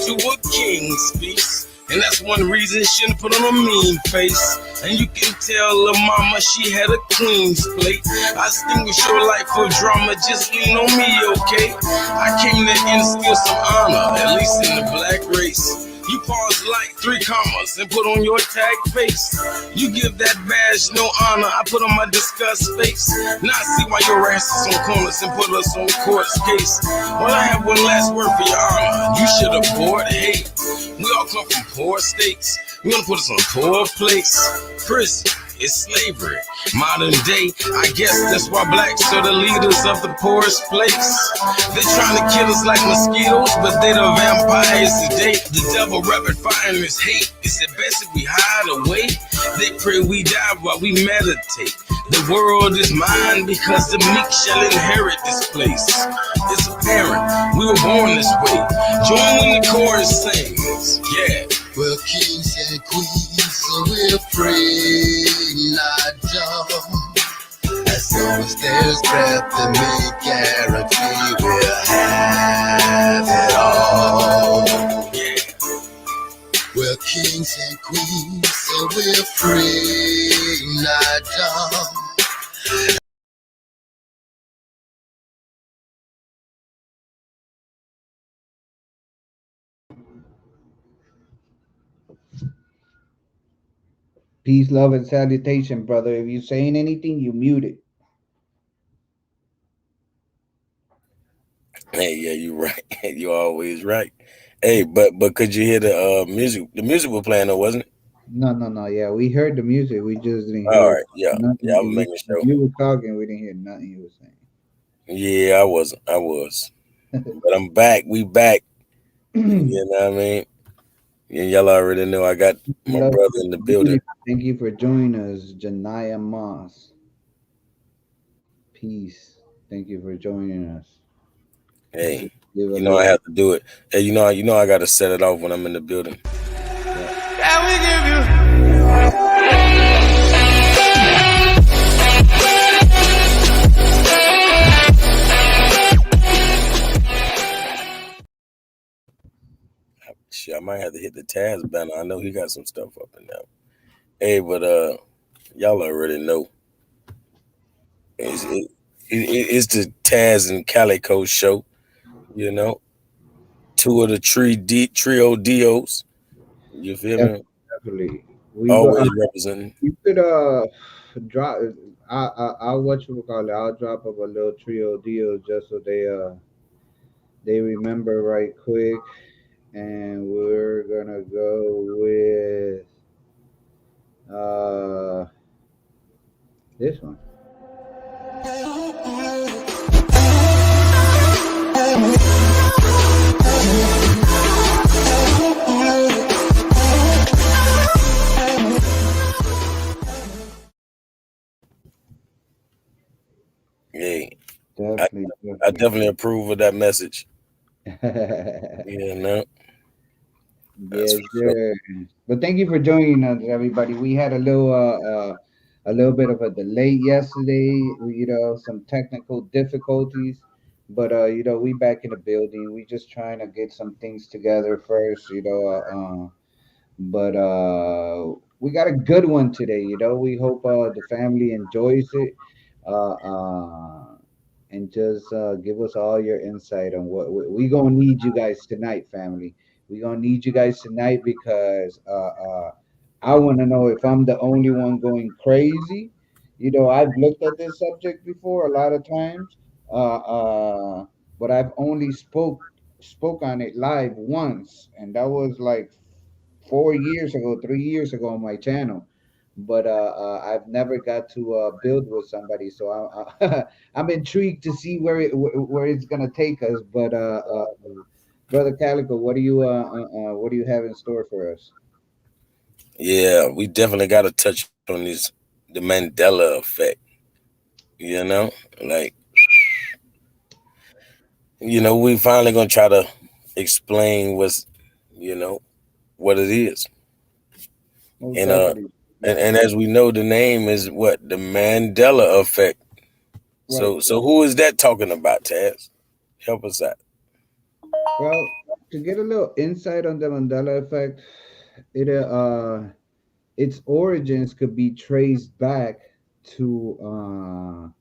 to a king's feast. And that's one reason she shouldn't put on a mean face. And you can tell her mama she had a queen's plate. I extinguish your life for drama, just lean on me, okay? I came to instill some honor, at least in the black race. You pause like 3 commas and put on your tag face. You give that badge no honor, I put on my disgust face. Now I see why your ass is on corners and put us on court's case. Well, I have one last word for your honor. You should abhor hate. We all come from poor states. You wanna put us on a poor place. Prison is slavery. Modern day, I guess that's why blacks are the leaders of the poorest place. They're trying to kill us like mosquitoes, but they're the vampires today. The devil rapid fire in his hate. It's the best if we hide away. They pray we die while we meditate. The world is mine because the meek shall inherit this place. It's apparent we were born this way. Join when the chorus sings. Yeah. Well, kings and queens, so we're free, not dumb. As long as there's breath, then we guarantee we'll have it all. Yeah. We're kings and queens, so we're free, not dumb. Peace, love, and salutation, brother. If you're saying anything, you mute it. Hey, yeah, you're right. You're always right. Hey, but could you hear the music? The music was playing though, wasn't it? No. Yeah, we heard the music. We just didn't All hear right, yeah, nothing. yeah, I'm making sure. You were talking, we didn't hear nothing you were saying. Yeah, I was. But I'm back. We back. You know what I mean? And y'all already know I got my brother in the building. Thank you for joining us, Janiyah Moss. Peace. Thank you for joining us. Hey, you know I have to do it. Hey, you know I got to set it off when I'm in the building. Can we give you? Shit, I might have to hit the Taz banner. I know he got some stuff up in there. Hey, but y'all already know. It's the Taz and Calico show, you know. 2 of the trio Dios. You feel me? Definitely. Always representing. You could drop. I'll what you call it. I'll drop up a little trio deal just so they remember right quick, and we're gonna go with this one. Yeah, Definitely. I definitely approve of that message. Yeah, no. Yes, sir. But thank you for joining us, everybody. We had a little bit of a delay yesterday. Some technical difficulties, but we back in the building. We just trying to get some things together first. But we got a good one today. We hope the family enjoys it. And just give us all your insight on what we gonna need you guys tonight, family. We gonna need you guys tonight because I want to know if I'm the only one going crazy. I've looked at this subject before a lot of times, but I've only spoke on it live once, and that was like 4 years ago, 3 years ago on my channel. But I've never got to build with somebody, so I'm intrigued to see where it's gonna take us. But Brother Calico, what do you have in store for us? Yeah, we definitely got to touch on the Mandela effect. Like, we finally gonna try to explain what it is. And as we know, the name is what? The Mandela effect. Right. So who is that talking about, Taz? Help us out. Well, to get a little insight on the Mandela effect, it its origins could be traced back to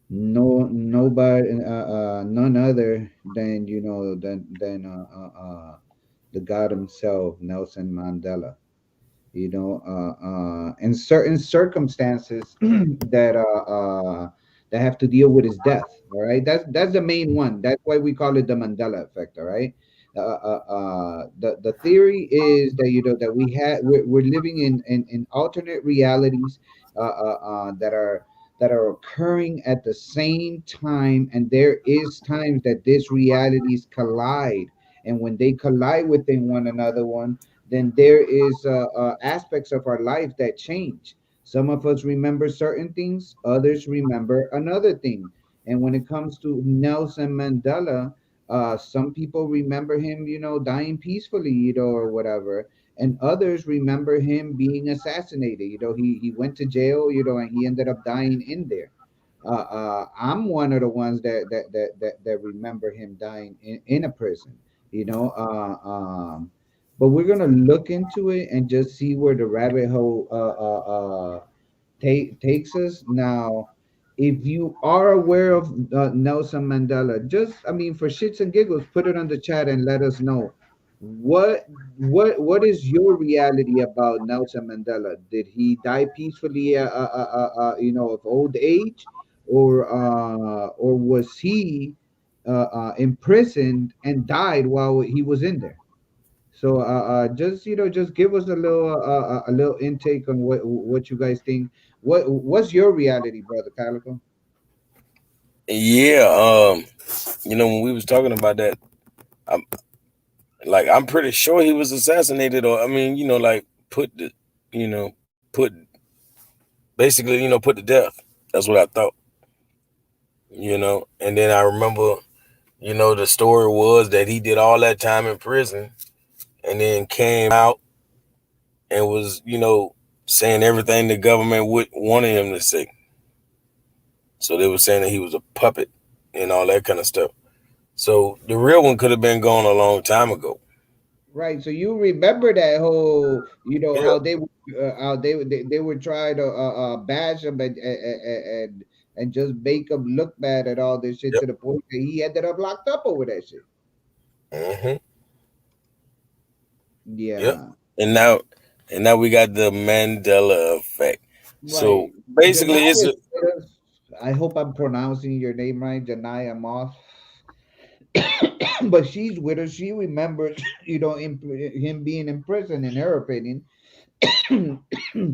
nobody none other than the God himself, Nelson Mandela. In certain circumstances that have to deal with his death. All right, that's the main one. That's why we call it the Mandela effect. All right. The theory is that that we're living in alternate realities that are occurring at the same time, and there is times that these realities collide, and when they collide within one another, then there is aspects of our life that change. Some of us remember certain things, others remember another thing. And when it comes to Nelson Mandela, some people remember him, dying peacefully, or whatever, and others remember him being assassinated. He went to jail, and he ended up dying in there. I'm one of the ones that remember him dying in a prison. You know, but we're gonna look into it and just see where the rabbit hole takes us. Now, if you are aware of Nelson Mandela, just, I mean, for shits and giggles, put it on the chat and let us know what what is your reality about Nelson Mandela? Did he die peacefully, of old age, or was he imprisoned and died while he was in there? So just just give us a little intake on what you guys think. What's your reality, brother Calico? Yeah, when we was talking about that, I'm I'm pretty sure he was assassinated, or I mean, like put the, put basically, put to death. That's what I thought. And then I remember, the story was that he did all that time in prison, and then came out and was, saying everything the government would wanted him to say. So they were saying that he was a puppet and all that kind of stuff. So the real one could have been gone a long time ago. Right. So you remember that whole, Yeah. how they would try to bash him and just make him look bad at all this shit Yep. to the point that he ended up locked up over that shit. Hmm. Yep. Yeah. And now, we got the Mandela effect. So Right. basically, Janai it's is with us. I hope I'm pronouncing your name right, Janaya Moss. But she's with us. She remembers, him being in prison, in her opinion.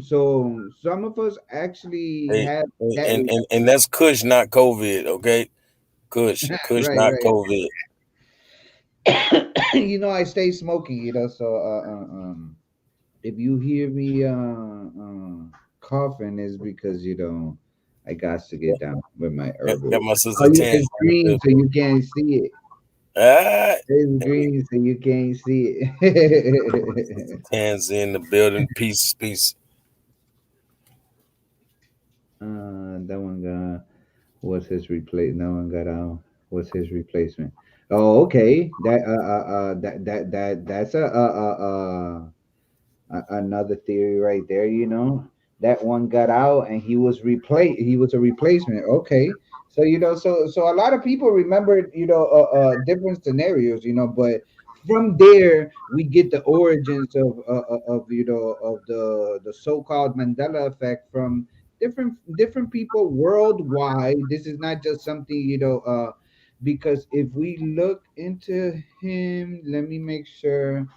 So some of us actually hey, have that and that's Kush, not COVID. Okay, Kush, right, not right. COVID. I stay smoking, so if you hear me coughing, is because I got to get down with my Got herbal. my sister Oh, yeah, Tan it's in the green, building. so you can't see it. Ah, It's green, so you can't see it. Tan's in the building. Peace. That one got what's his replace? No one got out. What's his replacement? Oh, okay. That's another theory right there. That one got out and he was replaced. He was a replacement. Okay, so so a lot of people remember different scenarios. But from there we get the origins of the so-called Mandela effect from different people worldwide. This is not just something because if we look into him, let me make sure.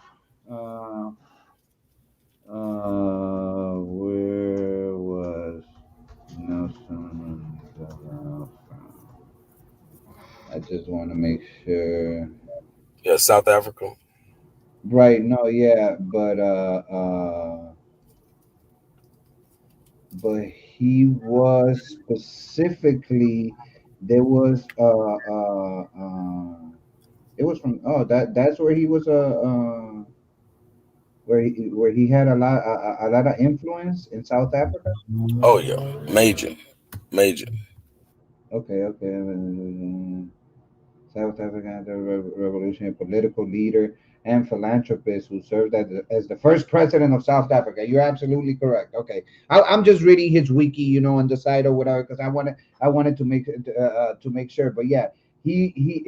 Uh, where was Nelson Mandela from? I just want to make sure. Yeah, South Africa. Right, no, yeah, but he was specifically there was it was from that's where he was where he had a lot of influence in South Africa. Oh yeah, major. Okay, okay. South African revolutionary political leader and philanthropist who served as the first president of South Africa. You're absolutely correct. Okay, I'm just reading his wiki, on the side or whatever, because I wanted to make sure. But yeah, he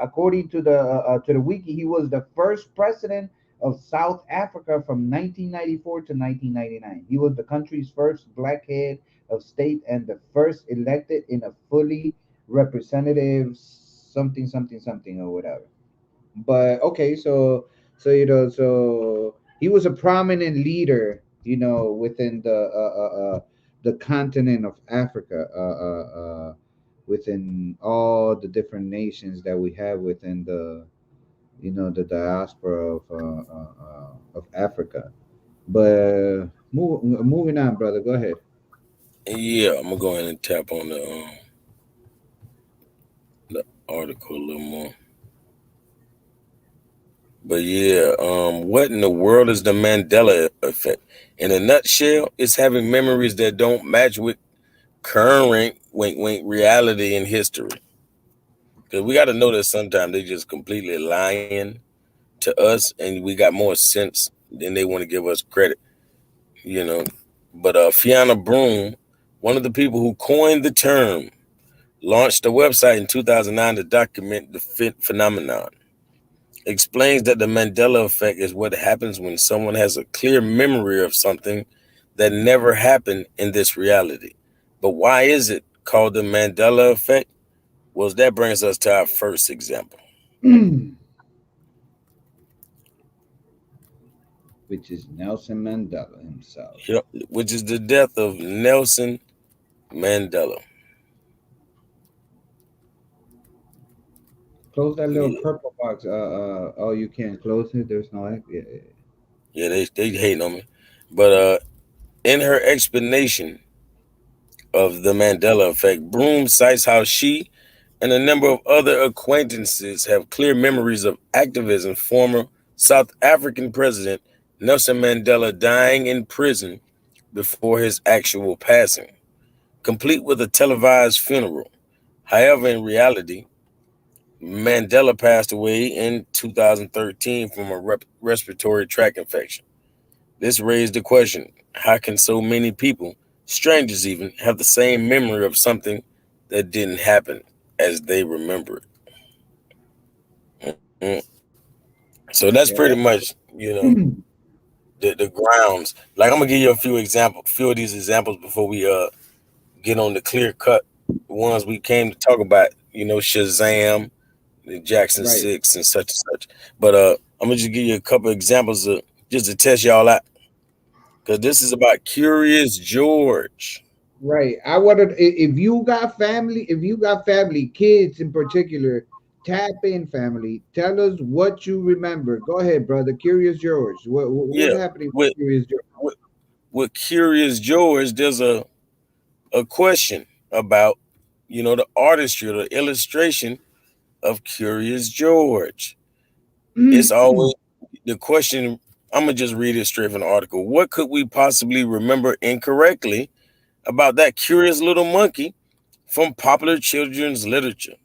according to the wiki, he was the first president of South Africa from 1994 to 1999. He was the country's first black head of state and the first elected in a fully representative something something something or whatever. But okay, so so he was a prominent leader, within the continent of Africa, within all the different nations that we have within the diaspora of Africa. But moving on, brother, go ahead. Yeah, I'm gonna go ahead and tap on the article a little more. But yeah, what in the world is the Mandela effect? In a nutshell, it's having memories that don't match with current wink reality and history. Because we got to know that sometimes they just completely lying to us, and we got more sense than they want to give us credit. You know. But Fiona Broom, one of the people who coined the term, launched a website in 2009 to document the phenomenon. Explains that the Mandela effect is what happens when someone has a clear memory of something that never happened in this reality. But why is it called the Mandela effect? Well, that brings us to our first example, Which is Nelson Mandela himself. which is the death of Nelson Mandela. Close that little Yeah, purple box. Oh, you can't close it. There's no. Yeah, yeah. yeah, they hating on me. But in her explanation of the Mandela effect, Broom cites how she and a number of other acquaintances have clear memories of activism. Former South African President Nelson Mandela dying in prison before his actual passing, complete with a televised funeral. However, in reality, Mandela passed away in 2013 from a respiratory tract infection. This raised the question: how can so many people, strangers even, have the same memory of something that didn't happen as they remember it? So that's Yeah. pretty much, the grounds. Like, I'm gonna give you few of these examples before we get on the clear cut ones we came to talk about. Shazam, the Jackson Right. Six, and such and such. But I'm gonna just give you a couple examples just to test y'all out, because this is about Curious George. Right. I wanted if you got family, kids in particular, tap in family. Tell us what you remember. Go ahead, brother. Curious George. What's Yeah, happening with with Curious George? with, with Curious George, there's a question about the artistry or the illustration of Curious George. It's always the question. I'm gonna just read it straight from the article. What could we possibly remember incorrectly about that curious little monkey from popular children's literature?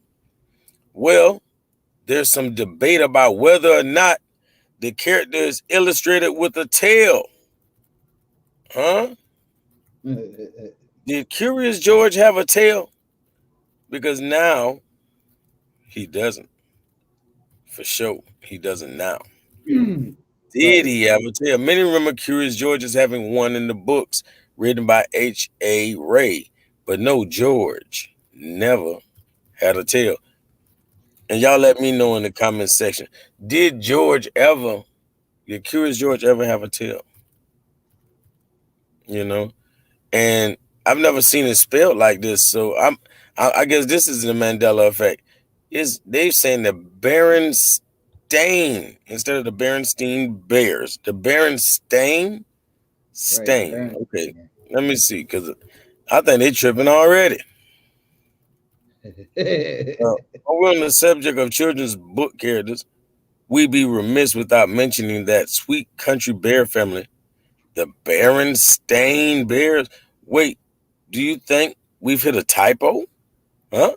Well, there's some debate about whether or not the character is illustrated with a tail. Huh? Did Curious George have a tail? Because now he doesn't. For sure, he doesn't now. Did Right. he have a tail? Many remember Curious George as having one in the books written by H.A. Ray, but no, George never had a tail. And y'all let me know in the comment section. Did did Curious George ever have a tail? You know? And I've never seen it spelled like this. So I guess this is the Mandela effect. Is they saying the Berenstain instead of the Berenstein Bears. The Berenstain Right. The Stain. Baron. Okay. Let me see, because I think they tripping already. While we're on the subject of children's book characters, we'd be remiss without mentioning that sweet country bear family, the Berenstain Bears. Wait, do you think we've hit a typo? Huh?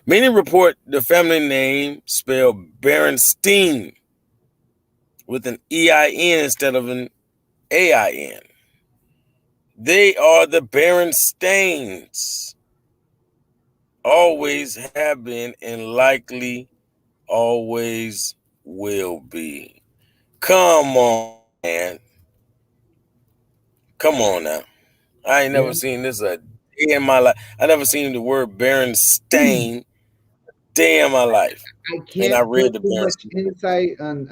Many report the family name spelled Berenstein with an EIN instead of an AIN. They are the Berensteins. Always have been and likely always will be. Come on, man. Come on now. I ain't Yeah. never seen this a day in my life. I never seen the word Berenstain day in my life. I And I can't put read the too much Berenstain. insight on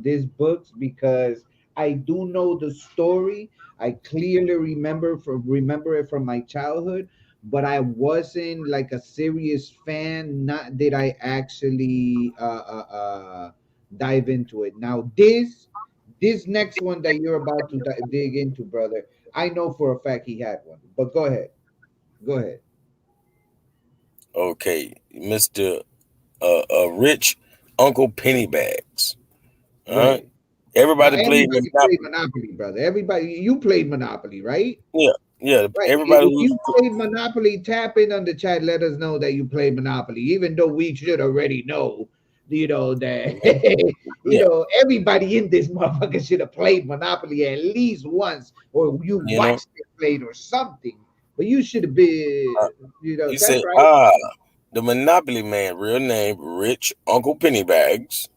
these books because I do know the story. I clearly remember it from my childhood, but I wasn't like a serious fan. Not did I actually dive into it. Now this next one that you're about to dig into, brother, I know for a fact he had one. But go ahead, go ahead. Okay, Mr. Rich Uncle Pennybags. All right. Right. Now Everybody played everybody played Monopoly. Monopoly, brother. Everybody, you played Monopoly, right? Yeah, yeah. Right. Everybody If who's you played Monopoly, tap in on the chat. Let us know that you played Monopoly, even though we should already know, that yeah, everybody in this motherfucker should have played Monopoly at least once, or you you know. watched it played or something. But you should have been, Uh, he that's said, right. the Monopoly man, real name Rich Uncle Pennybags.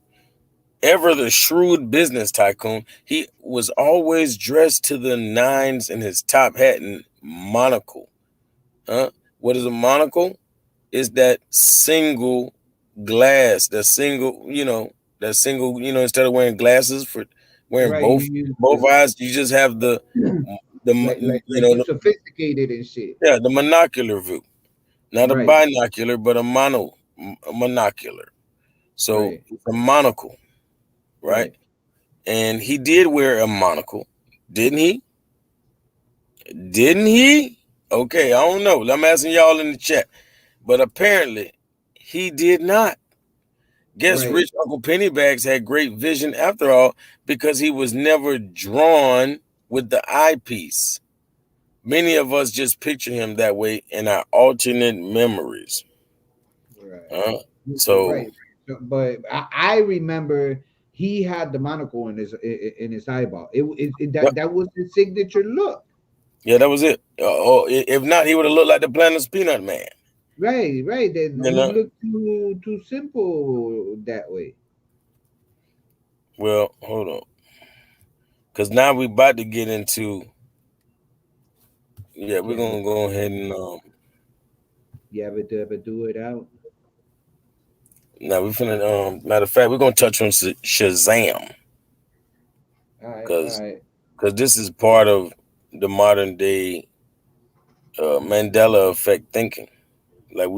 Ever the shrewd business tycoon, he was always dressed to the nines in his top hat and monocle. Huh? What is a monocle? Is that single glass, that single, instead of wearing glasses for wearing Right. You used both to eyes, you just have like you sophisticated and shit. the monocular view, not a Right. binocular, but a monocular. So Right. it's a monocle, right? Right. And he did wear a monocle, didn't he? Didn't he? Okay, I don't know. I'm asking y'all in the chat. But apparently, he did not. Guess Right. Rich Uncle Pennybags had great vision after all because he was never drawn with the eyepiece. Many of us just picture him that way in our alternate memories. Right. Uh, Right. so, So, but I remember he had the monocle in his eyeball. yep, That was his signature look. yeah, that was it. If not, he would have looked like the Planet Peanut Man. Right. Right. That You he know? looked too simple that way. Well, hold on. Because now we're about to get into, yeah, we're Yeah. going to go ahead and, You ever do it out? now we're finna, matter of fact, we're going to touch on Shazam. All right. All Because right. this is part of the modern day Mandela effect thinking. Like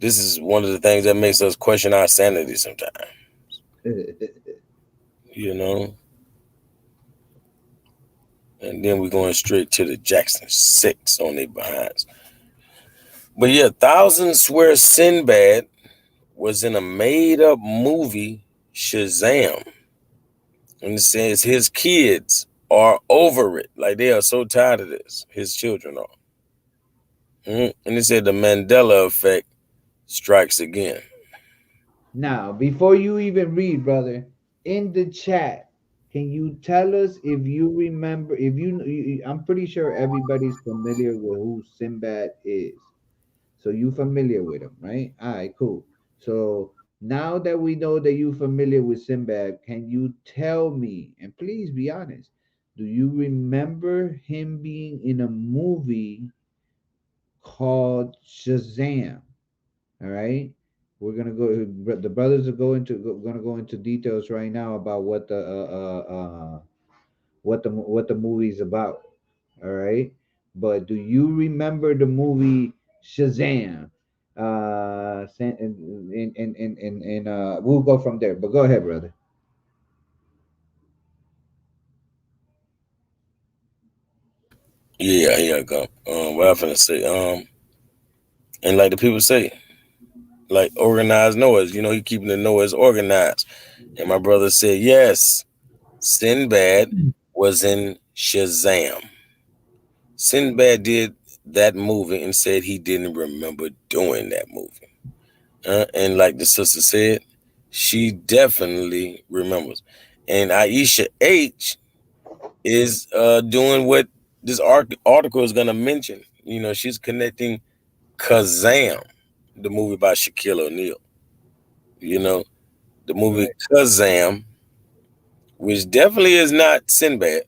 this is one of the things that makes us question our sanity sometimes. You know, and then we're going straight to the Jackson Six on their behinds. But yeah, thousands swear Sinbad was in a made-up movie, Shazam, and it says his kids are over it. Like they are so tired of this. His children are. And it said the Mandela effect strikes again. Now, before you even read, brother, in the chat, can you tell us if you remember? If I'm pretty sure everybody's familiar with who Sinbad is. So you familiar with him, right? All right, cool. So now that we know that you familiar with Sinbad, can you tell me, and please be honest, do you remember him being in a movie called Shazam? All right. We're gonna go. The brothers are gonna go into details right now about what the movie is about. All right. But do you remember the movie Shazam? And we'll go from there. But go ahead, brother. Yeah, here I go. What I finna say? And like the people say, like organized noise. He keeping the noise organized. And my brother said, yes, Sinbad was in Shazam. Sinbad did that movie and said he didn't remember doing that movie. And like the sister said, she definitely remembers. And Aisha H is doing what this article is going to mention. You know, she's connecting Kazam, the movie by Shaquille O'Neal. You know, the movie Right, Kazam, which definitely is not Sinbad, right,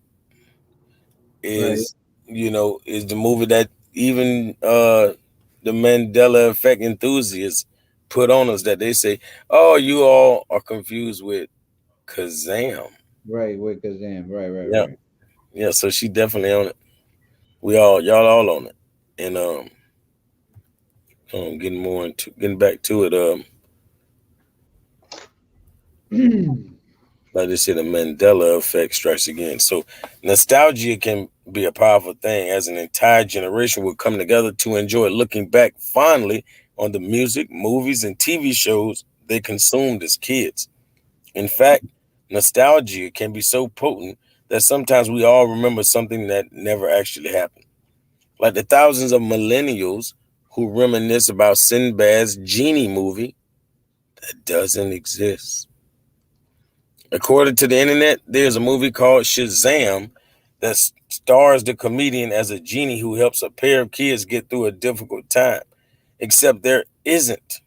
is, you know, is the movie that even the Mandela effect enthusiasts put on us, that they say, "Oh, you all are confused with Kazam." right. With Kazam. Right, right, Yeah, right. yeah. So she definitely on it. Y'all all on it. And getting back to it. Like they say, the Mandela effect strikes again. So nostalgia can be a powerful thing, as an entire generation will come together to enjoy looking back fondly on the music, movies, and TV shows they consumed as kids. In fact, nostalgia can be so potent that sometimes we all remember something that never actually happened. Like the thousands of millennials who reminisce about Sinbad's Genie movie that doesn't exist. According to the internet, there's a movie called Shazam that stars the comedian as a genie who helps a pair of kids get through a difficult time. Except there isn't.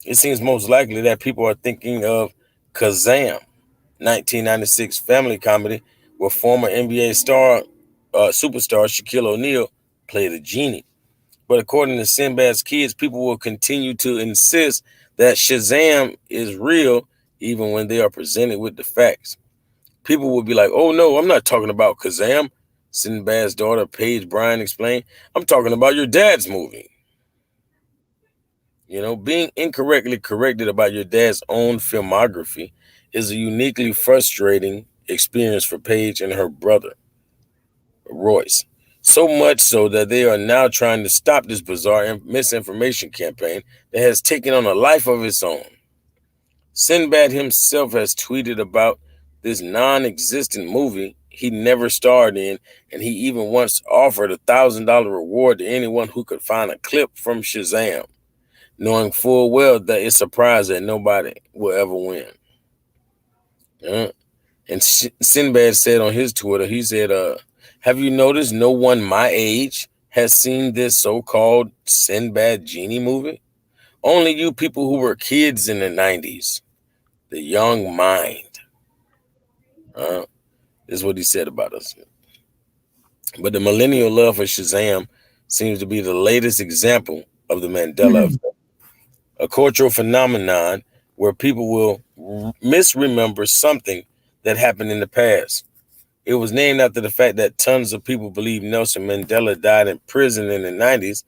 It seems most likely that people are thinking of Kazam, 1996 family comedy where former NBA superstar Shaquille O'Neal played a genie. But according to Sinbad's kids, people will continue to insist that Shazam is real even when they are presented with the facts. People will be like, "Oh no, I'm not talking about Kazam." Sinbad's daughter, Paige Bryan, explained, "I'm talking about your dad's movie." You know, being incorrectly corrected about your dad's own filmography is a uniquely frustrating experience for Paige and her brother, Royce. So much so that they are now trying to stop this bizarre misinformation campaign that has taken on a life of its own. Sinbad himself has tweeted about this non existent movie he never starred in, and he even once offered $1,000 reward to anyone who could find a clip from Shazam, knowing full well that it's a prize that nobody will ever win. And Sinbad said on his Twitter, he said, "Have you noticed no one my age has seen this so called Sinbad Genie movie? Only you people who were kids in the 90s. The young mind." Uh, this is what he said about us. But the millennial love for Shazam seems to be the latest example of the Mandela effect, a cultural phenomenon where people will misremember something that happened in the past. It was named after the fact that tons of people believe Nelson Mandela died in prison in the 90s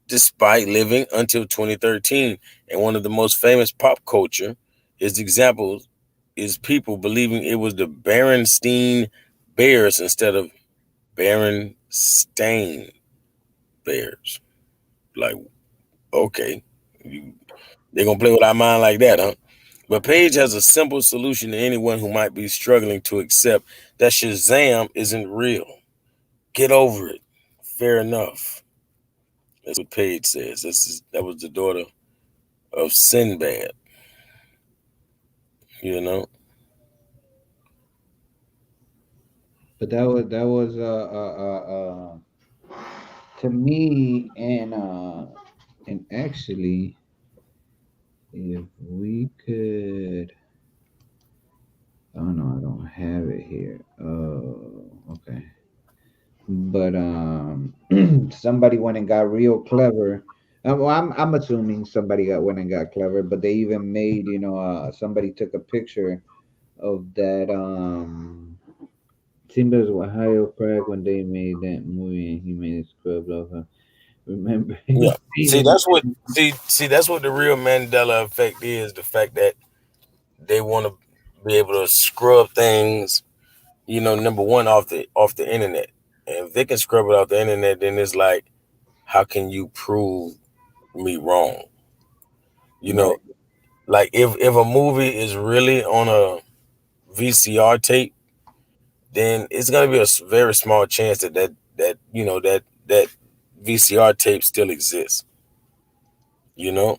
despite living until 2013. And one of the most famous pop culture examples is people believing it was the Berenstein Bears instead of Berenstain Bears. Like, okay, they're going to play with our mind like that, huh? But Paige has a simple solution to anyone who might be struggling to accept that Shazam isn't real. Get over it. Fair enough. That's what Paige says. That was the daughter of Sinbad. You know. But that was to me, and actually, if we could, oh no, I don't have it here. Oh, okay. But somebody went and got real clever. Well, I'm assuming somebody went and got clever, but they even made, somebody took a picture of that Simba's Ohio crack when they made that movie and he made a scrub of her. Remember Yeah. he See, painted that's what that's what the real Mandela effect is. The fact that they want to be able to scrub things, number one, off the internet. And if they can scrub it off the internet, then it's like, how can you prove me wrong? You know, right. like if a movie is really on a VCR tape, then it's gonna be a very small chance that VCR tape still exists. You know,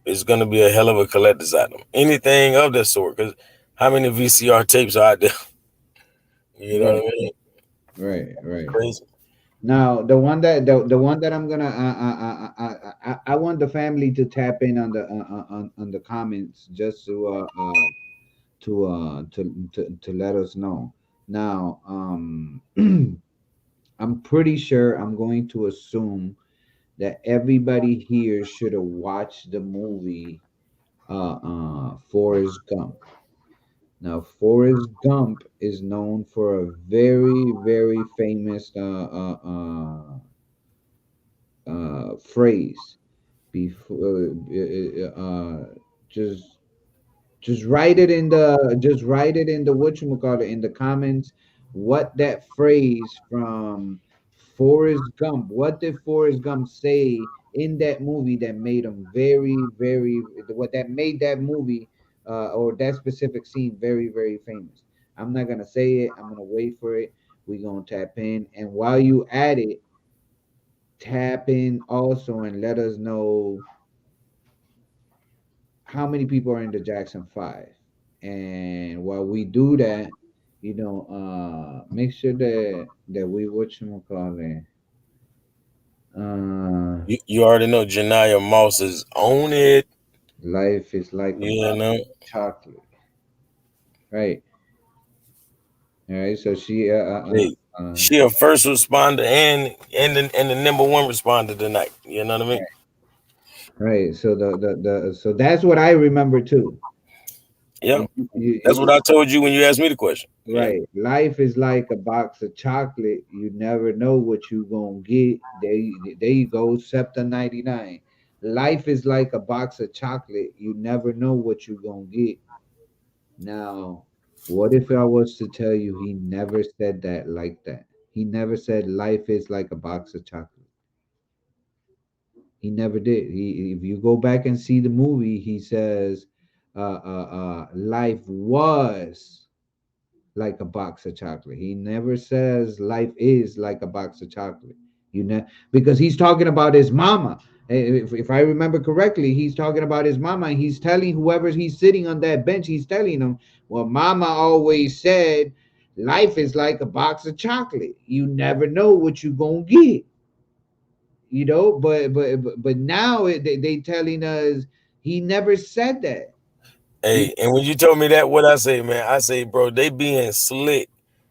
it's gonna be a hell of a collector's item. Anything of that sort, because how many VCR tapes are out there? You know Right, what I mean? right, right. Crazy. Now, the one that I'm gonna I want the family to tap in on the on the comments just to let us know. Now, I'm pretty sure I'm going to assume that everybody here should have watched the movie Forrest Gump. Now, Forrest Gump is known for a very, very famous phrase. Before, just just write it in the whatchamacallit in the comments. What that phrase from Forrest Gump? What did Forrest Gump say in that movie that made him very, very? What that made that movie or that specific scene very, very famous? I'm not gonna say it. I'm gonna wait for it. We're gonna tap in, and while you at it, tap in also and let us know how many people are in the Jackson Five. And while we do that, make sure that we whatchamacallit, uh, You already know Janiyah Moss is on it. life is like a You box know, of chocolate, right? All right. So she, hey, she a first responder and the number one responder tonight. You know what I mean? right. So so that's what I remember too. Yeah, And that's what I told you when you asked me the question. Yeah. right. Life is like a box of chocolate. You never know what you gonna get. There you go, Septa 99. Life is like a box of chocolate. You never know what you gonna get. Now, what if I was to tell you he never said that like that? He never said life is like a box of chocolate. He never did. If you go back and see the movie, he says, life was like a box of chocolate. He never says life is like a box of chocolate. You know, because he's talking about his mama. If I remember correctly, he's talking about his mama, and he's telling whoever he's sitting on that bench, he's telling them, "Well, mama always said, life is like a box of chocolate. You never know what you gonna get." But now they telling us he never said that. You Hey, and when you told me that, what I say, man, I say, bro, they being slick.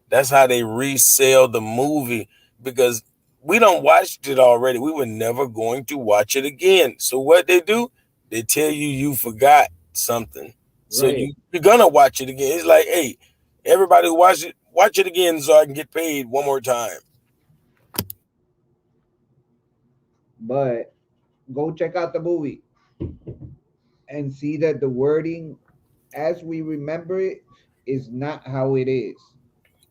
That's how they resell the movie because we don't watched it already. We were never going to watch it again. So what they do, they tell you forgot something. So right? you're gonna watch it again. It's like, hey, everybody who watch it again so I can get paid one more time. But go check out the movie and see that the wording as we remember it is not how it is.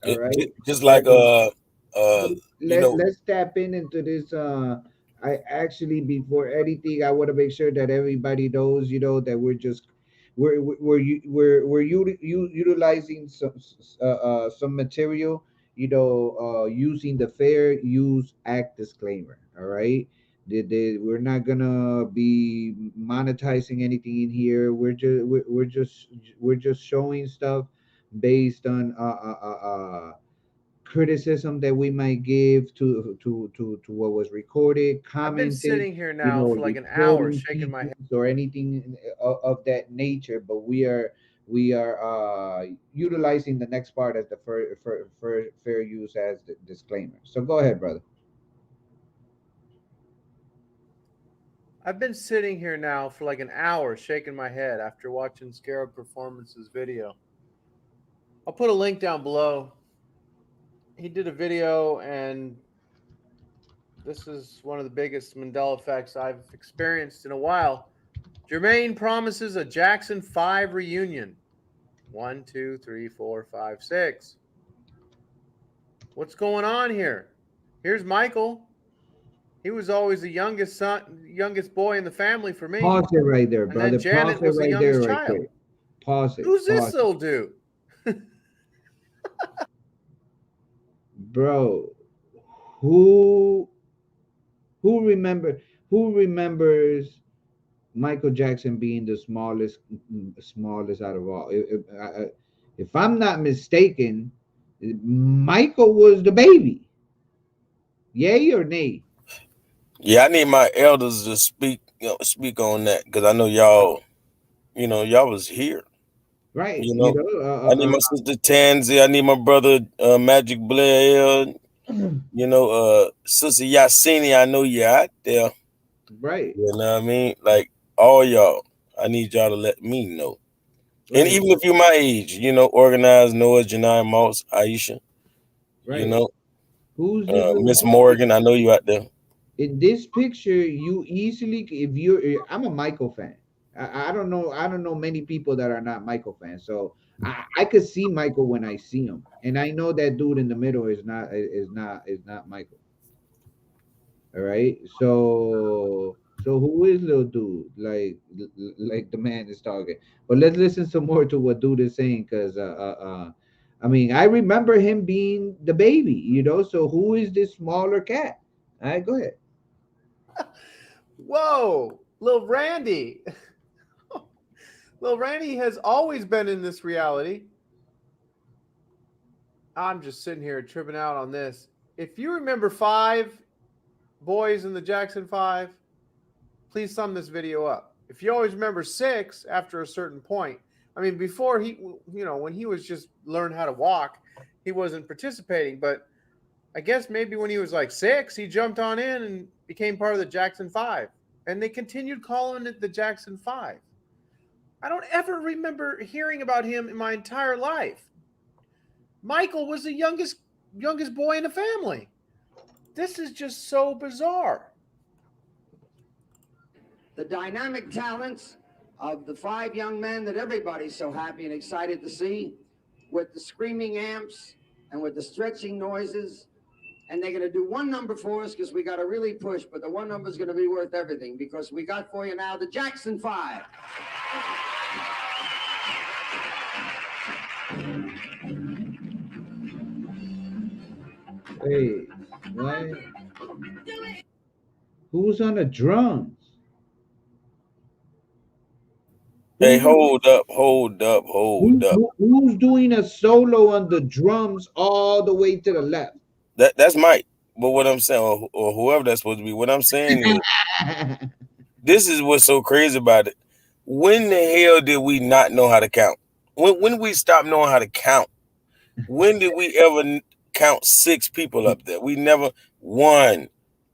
All right. Just That like but you know, let's tap in into this. I actually, before anything, I want to make sure that everybody knows, that we're utilizing some material, using the Fair Use Act disclaimer. All right. We're not gonna be monetizing anything in here. We're just showing stuff based on criticism that we might give to what was recorded, I've been commented, sitting here now for like an hour reporting shaking my pieces head. or anything of that nature. But we are utilizing the next part as the fair use as the disclaimer. So go ahead, brother. I've been sitting here now for like an hour shaking my head after watching Scarab Performance's video. I'll put a link down below. He did a video, and this is one of the biggest Mandela effects I've experienced in a while. Jermaine promises a Jackson 5 reunion. 1, 2, 3, 4, 5, 6. What's going on here? Here's Michael. He was always the youngest boy in the family for me. Pause it right there, And then brother. Pause Janet it was the right there, youngest right child. quick. Pause it. Who's this Pause it, little dude? bro. Who Who remember? Who remembers Michael Jackson being the smallest out of all? If I'm not mistaken, Michael was the baby. Yay or nay? Yeah, I need my elders to speak, speak on that because I know y'all, y'all was here. Right. You know, I need my Uh, sister Tansy. I need my brother Magic Blair. Sister Yasini. I know you're out there. right. You know what I mean? Like all y'all, I need y'all to let me know. And Right. even if you're my age, organized Noah, Janai, Moss, Aisha, you Right. know, Who's this little Miss boy? Morgan. I know you out there. In this picture, you easily, if I'm a Michael fan. I don't know many people that are not Michael fans. So I could see Michael when I see him, and I know that dude in the middle is not Michael. All right. So who is little dude? Like the man is talking. But let's listen some more to what dude is saying, because I mean, I remember him being the baby. So who is this smaller cat? All right, go ahead. Whoa, little Randy. Little Randy has always been in this reality. I'm just sitting here tripping out on this. If you remember 5 boys in the Jackson 5, please sum this video up. If you always remember 6 after a certain point, I mean, before when he was just learned how to walk, he wasn't participating. But I guess maybe when he was like 6, he jumped on in and became part of the Jackson 5. And they continued calling it the Jackson 5. I don't ever remember hearing about him in my entire life. Michael was the youngest boy in the family. This is just so bizarre. The dynamic talents of the 5 young men that everybody's so happy and excited to see, with the screaming amps and with the stretching noises. And they're going to do one number for us because we got to really push, but the one number is going to be worth everything because we got for you now the Jackson 5. Wait, what? Who's on the drums? Hey, Who's hold up. who's doing a solo on the drums all the way to the left? That's Mike. But what I'm saying, or whoever that's supposed to be, what I'm saying is, this is what's so crazy about it. When the hell did we not know how to count? When we stopped knowing how to count? When did we ever count 6 people up there? We never. 1,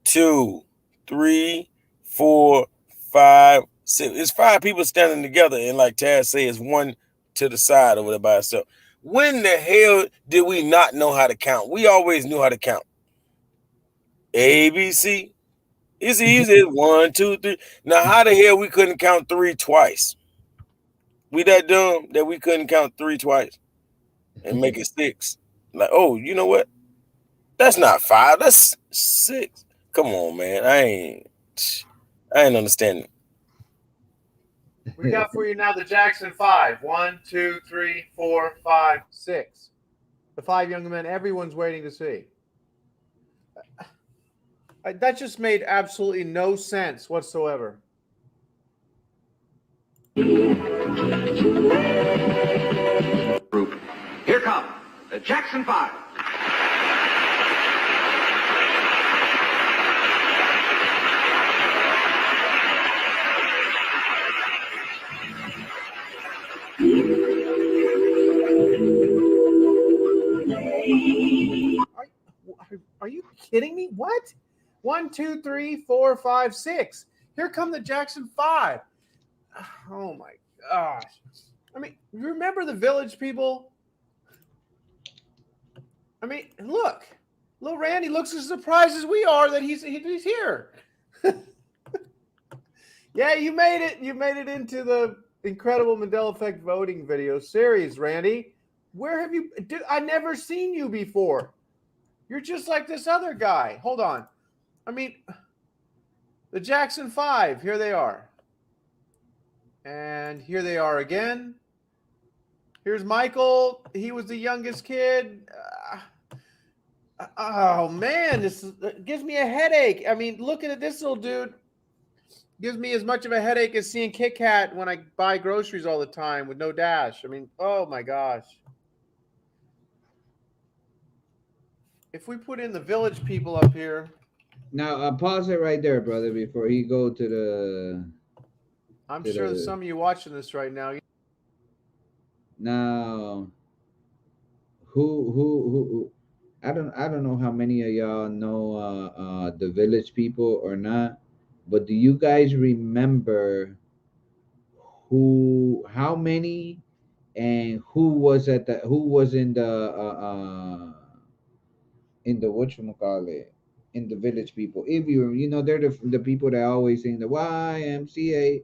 2, 3, 4, 5, 6. It's 5 people standing together, and like Taz say, it's one to the side over there by itself. When the hell did we not know how to count? We always knew how to count. A, B, C. It's easy. 1, 2, 3. Now, how the hell we couldn't count 3 twice? We that dumb that we couldn't count 3 twice and make it 6. Like, oh, you know what? That's not 5. That's 6. Come on, man. I ain't understanding. We got for you now the Jackson 5. 1, 2, 3, 4, 5, 6. The 5 young men everyone's waiting to see. That just made absolutely no sense whatsoever. Group. Here come the Jackson 5. Are you kidding me? What? 1, 2, 3, 4, 5, 6. Here come the Jackson 5. Oh my gosh. I mean, you remember the Village people? I mean, look. Little Randy looks as surprised as we are that he's here. Yeah, you made it. You made it into the incredible Mandela Effect voting video series, Randy. Where have you? I never seen you before. You're just like this other guy. Hold on. I mean, the Jackson 5. Here they are. And here they are again. Here's Michael. He was the youngest kid. Oh man, gives me a headache. I mean, looking at this little dude gives me as much of a headache as seeing Kit Kat when I buy groceries all the time with no dash. I mean, oh my gosh. If we put in the village people up here, Now, pause it right there, brother, before he go I'm to sure that the. some of you watching this right now. Now, who? I don't know how many of y'all know the village people or not, but do you guys remember how many, and who was in the whatchamacallit, in the village people? If they're the people that always sing the YMCA.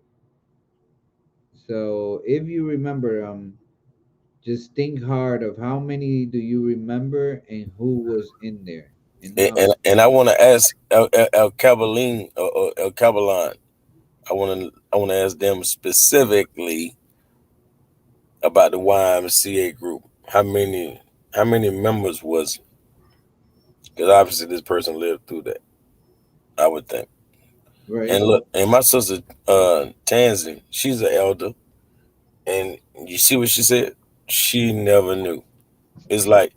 So if you remember, just think hard of how many do you remember and who was in there. And now, And I want to ask El Cabalin or El Cabalon. I want to ask them specifically about the YMCA group. How many members was? Because obviously this person lived through that. I would think. right? And look, and my sister Tansy, she's an elder, and you see what she said. She never knew. It's like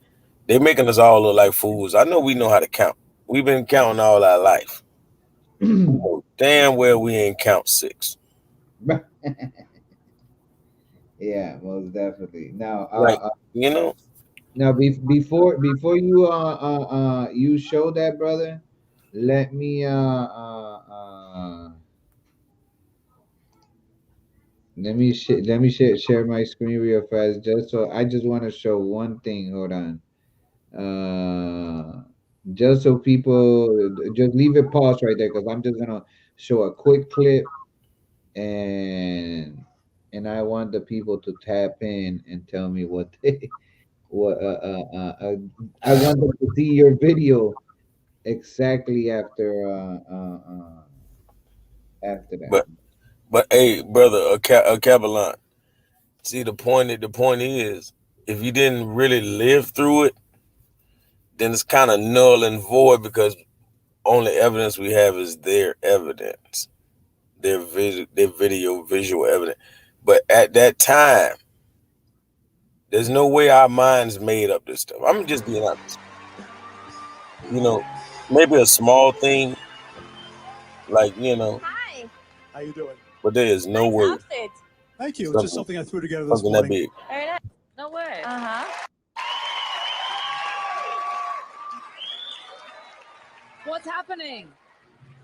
they're making us all look like fools. I know we know how to count. We've been counting all our life. We know damn well we ain't count six. Yeah, most definitely. Now, Like, you know, before you you show that, brother, let me share my screen real fast, I just want to show one thing. Hold on. uh just so people, just leave it pause right there, because I'm just gonna show a quick clip, and I want the people to tap in and tell me what they what I want them to see your video exactly after that. but hey, brother, a Cabalon. See, the point is, if you didn't really live through it, then it's kind of null and void because only evidence we have is their evidence, their video, visual evidence. But at that time, there's no way our minds made up this stuff. I'm just being honest. You know, maybe a small thing, like Hi. How you doing? but there is no Nice way outfit. Thank you. It's just something something I threw together this something that morning. big. Very nice. No way. Uh-huh. What's happening?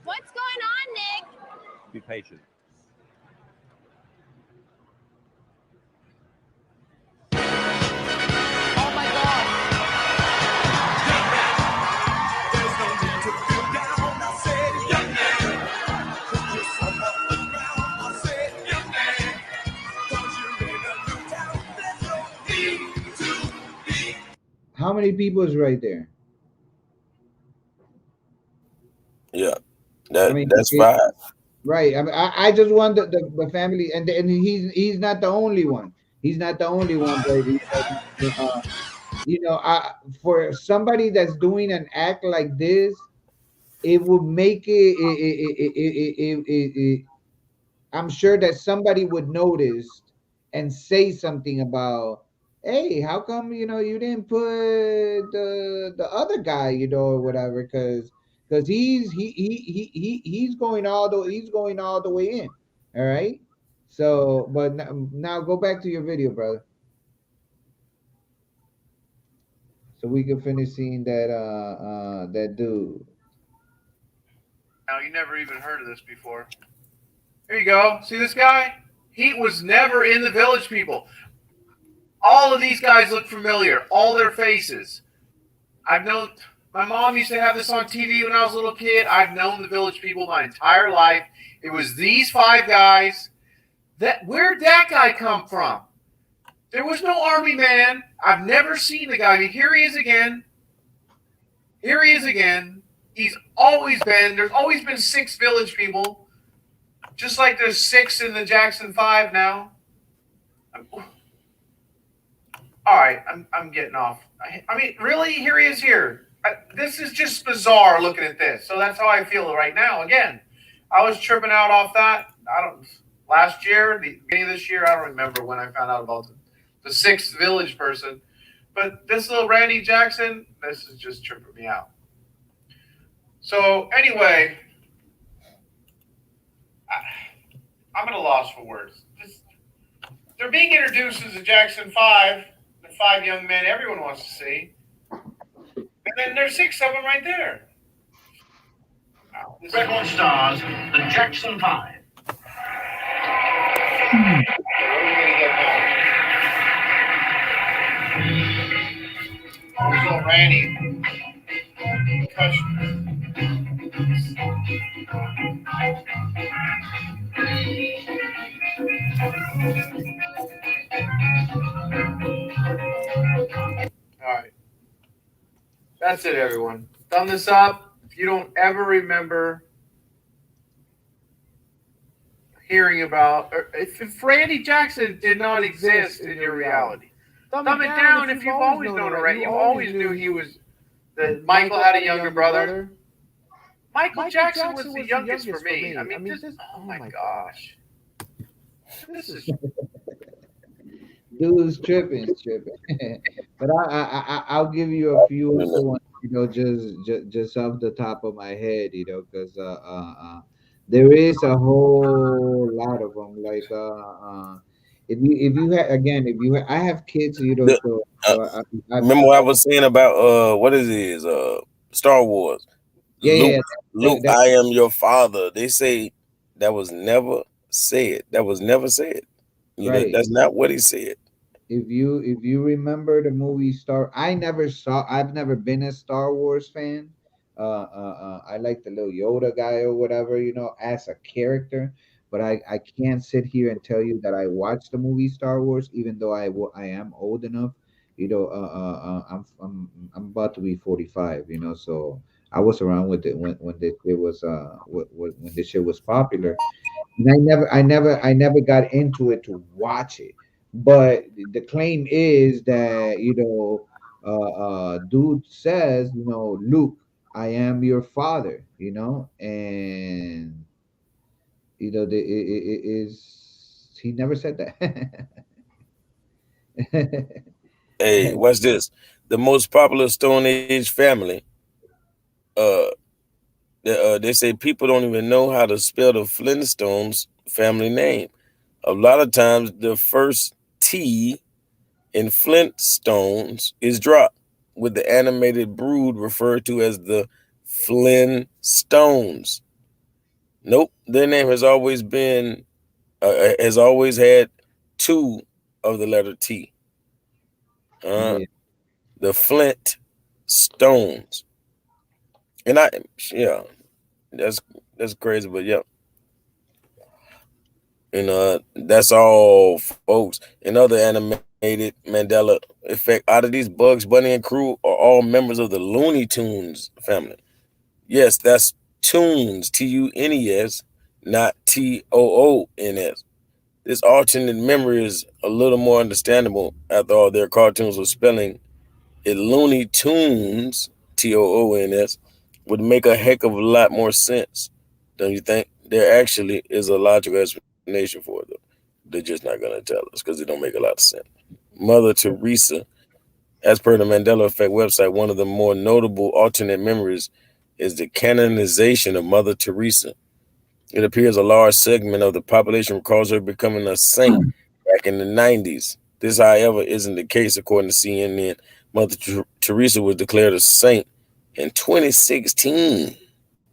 What's going on, Nick? Be patient. Oh my god. How many people is right there? Yeah, I mean, that's five. right. I mean, I just want the family, and he's not the only one. He's not the only one, baby. I for somebody that's doing an act like this, it would make it. I'm sure that somebody would notice and say something about, hey, how come you didn't put the other guy, or whatever, because he's going all the way in. All right. So, but now go back to your video, brother, so we can finish seeing that dude. Now you never even heard of this before. Here you go. See this guy? He was never in the village people. All of these guys look familiar. All their faces. I've known. My mom used to have this on TV when I was a little kid. I've known the village people my entire life. It was these five guys. Where'd that guy come from? There was no army man. I've never seen the guy. I mean, here he is again. Here he is again. He's always been. There's always been six village people, just like there's six in the Jackson Five now. All right, I'm getting off. I mean, really? Here he is here. This is just bizarre looking at this. So that's how I feel right now. Again, I was tripping out off that. I don't last year, the beginning of this year. I don't remember when I found out about the sixth village person. But this little Randy Jackson, this is just tripping me out. So anyway, I'm at a loss for words. They're being introduced as the Jackson Five, the five young men everyone wants to see, and then there's six of them right there. Wow, Red One stars, the Jackson 5. what are we gonna get now? There's little Randy. All right. That's it, everyone. Thumb this up. If you don't ever remember hearing about, or if Randy Jackson did not exist in your reality, thumb it down if you've always known it. You always knew he was, that Michael had a younger brother. Michael Jackson was the youngest for me. I mean, this, oh my gosh. This is Dude's tripping, but I'll give you a few other ones, just off the top of my head, because there is a whole lot of them. Like if you I have kids, so Remember what I was saying about what is it? Star Wars. yeah, Luke, yeah, Luke, that, I am your father. They say that was never said. That was never said. right. That's not what he said. If you remember the movie I've never been a Star Wars fan. I like the little Yoda guy or whatever, as a character, but I can't sit here and tell you that I watched the movie Star Wars, even though I am old enough. I'm about to be 45, so I was around with it when this it was when this shit was popular, and I never got into it to watch it. But the claim is that dude says, Luke, I am your father, and it is he never said that. Hey, watch this. The most popular Stone Age family. Uh, they say people don't even know how to spell the Flintstones family name. A lot of times, the first T in Flintstones is dropped, with the animated brood referred to as the Flintstones. Nope, their name has always had two of the letter T. Yeah. The Flint Stones, and yeah, that's that's crazy, but yeah, that's all, folks. In other animated Mandela effect, out of these, Bugs Bunny and crew are all members of the Looney Tunes family. Yes, that's Tunes, Tunes, not Toons. This alternate memory is a little more understandable after all their cartoons were spelling it Looney Tunes, Toons, would make a heck of a lot more sense, don't you think? There actually is a logical explanation for it, though. They're just not going to tell us because it don't make a lot of sense. Mother Teresa, as per the Mandela Effect website, one of the more notable alternate memories is the canonization of Mother Teresa. It appears a large segment of the population recalls her becoming a saint back in the 90s. This, however, isn't the case according to CNN. Mother Teresa was declared a saint in 2016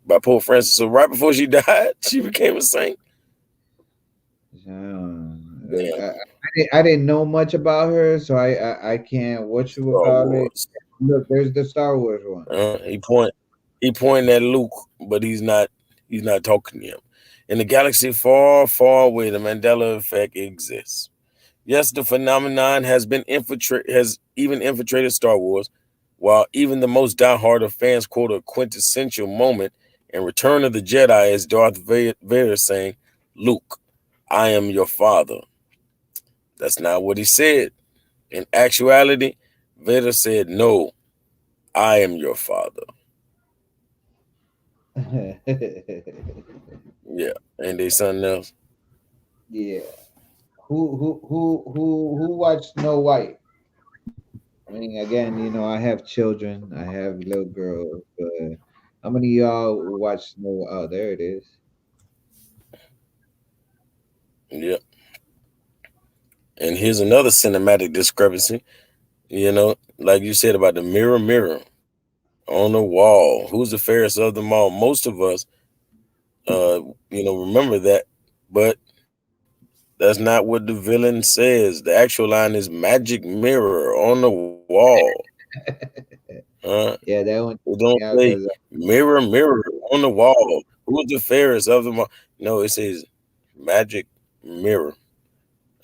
by Pope Francis. So right before she died, she became a saint. Damn. I didn't know much about her, so I can't, what you would Star call it. Wars. Look, there's the Star Wars one. He pointing at Luke, but he's not talking to him. In the galaxy far, far away, the Mandela effect exists. Yes, the phenomenon has even infiltrated Star Wars, while even the most diehard of fans quote a quintessential moment in Return of the Jedi as Darth Vader saying, "Luke, I am your father." That's not what he said. In actuality, Vader said, "No, I am your father. Yeah, ain't they something else? Yeah. Who watched Snow White? I mean, again, I have children, I have little girls, but how many of y'all watch Snow? Oh, there it is. Yeah. And here's another cinematic discrepancy. Like you said about the mirror, mirror on the wall. Who's the fairest of them all? Most of us, uh, remember that, but that's not what the villain says. The actual line is "magic mirror on the wall." Huh? Yeah, that It one. don't Yeah, say because "mirror, mirror on the wall." Who's the fairest of them all? No, it says "magic mirror."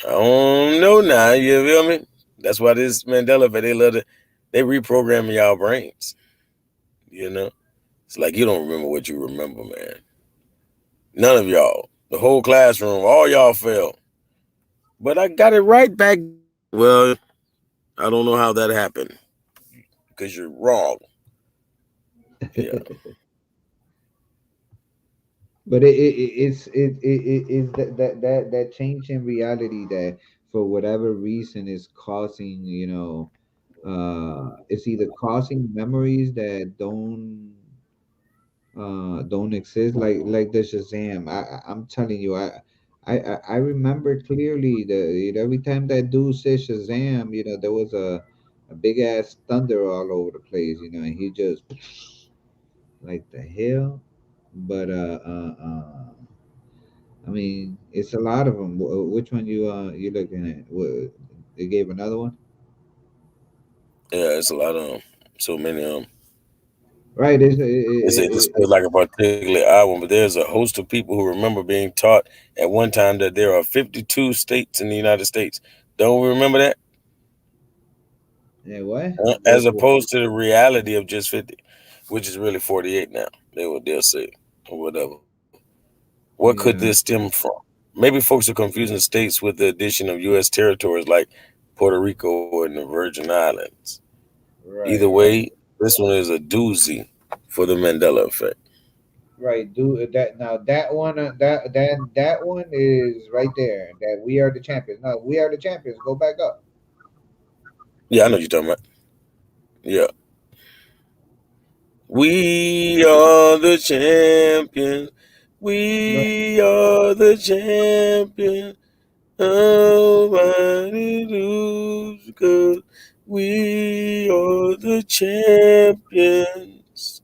I don't know now. You feel me? That's why this Mandela effect. They love to. They reprogramming y'all brains. You know. It's like you don't remember what you remember, man. None of y'all. The whole classroom, all y'all failed. But I got it right back then. Well, I don't know how that happened because you're wrong. Yeah. but it's that change in reality that for whatever reason is causing, it's either causing memories that don't exist, like the Shazam. I'm telling you, I remember clearly that every time that dude said Shazam, there was a big ass thunder all over the place, and he just like the hell. But I mean, it's a lot of them. Which one you looking at? They gave another one, Yeah, it's a lot of them. So many of them. right? They say this feels like a particular album, but there's a host of people who remember being taught at one time that there are 52 states in the United States. Don't we remember that? Yeah, what? As opposed to the reality of just 50, which is really 48 now. They'll say or whatever. What could this Yeah, stem from? Maybe folks are confusing states with the addition of U.S. territories like Puerto Rico and the Virgin Islands. Either right, right. way, this one is a doozy for the Mandela effect. Right, do that now. That one, that one is right there. That we are the champions. No, we are the champions. Go back up. Yeah, I know what you're talking about. Yeah. We are the champions. No, We are the champions. Nobody lose because we are the champions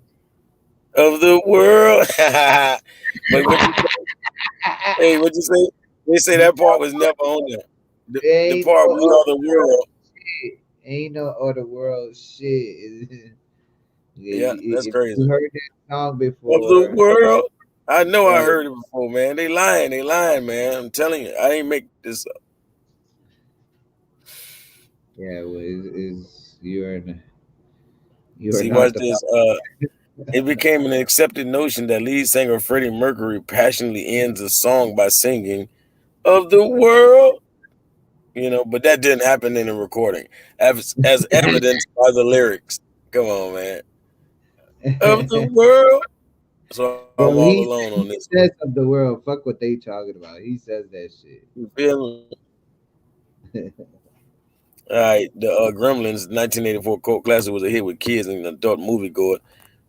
of the world. But what you say? Hey, what you say? They say that part was never on there. The ain't part no "We are the other world world." shit. Ain't no other world shit. Yeah, that's If you crazy. heard that song Of the before, world. I know I right? heard it before, man. They lying, man. I'm telling you, I ain't make this up. Yeah, well, you are See, watch not the this. It became an accepted notion that lead singer Freddie Mercury passionately ends a song by singing "of the world." But that didn't happen in the recording, as evidenced by the lyrics. Come on, man. Of the world. So I'm all bro. alone on this He one. says of the world. Fuck what they talking about. He says that shit. You feel me? All right, the Gremlins 1984 cult classic was a hit with kids and adult moviegoer.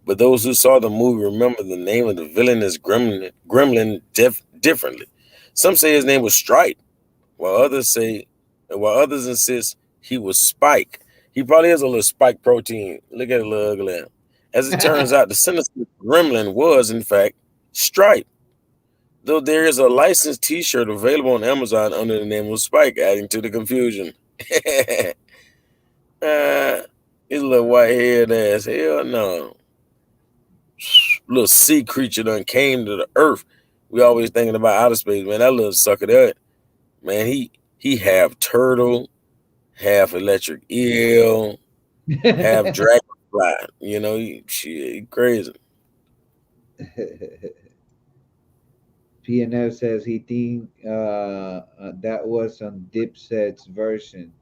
But those who saw the movie remember the name of the villain as Gremlin differently. Some say his name was Stripe, while others insist he was Spike. He probably has a little Spike protein. Look at the little ugly. As it turns out, the sinister Gremlin was in fact Stripe. Though there is a licensed T-shirt available on Amazon under the name of Spike, adding to the confusion. uh, his little white haired ass. Hell no. Little sea creature done came to the earth. We always thinking about outer space, man. That little sucker there, man, he half turtle, half electric eel, half dragonfly. He crazy. PNF says he think that was on Dipset's version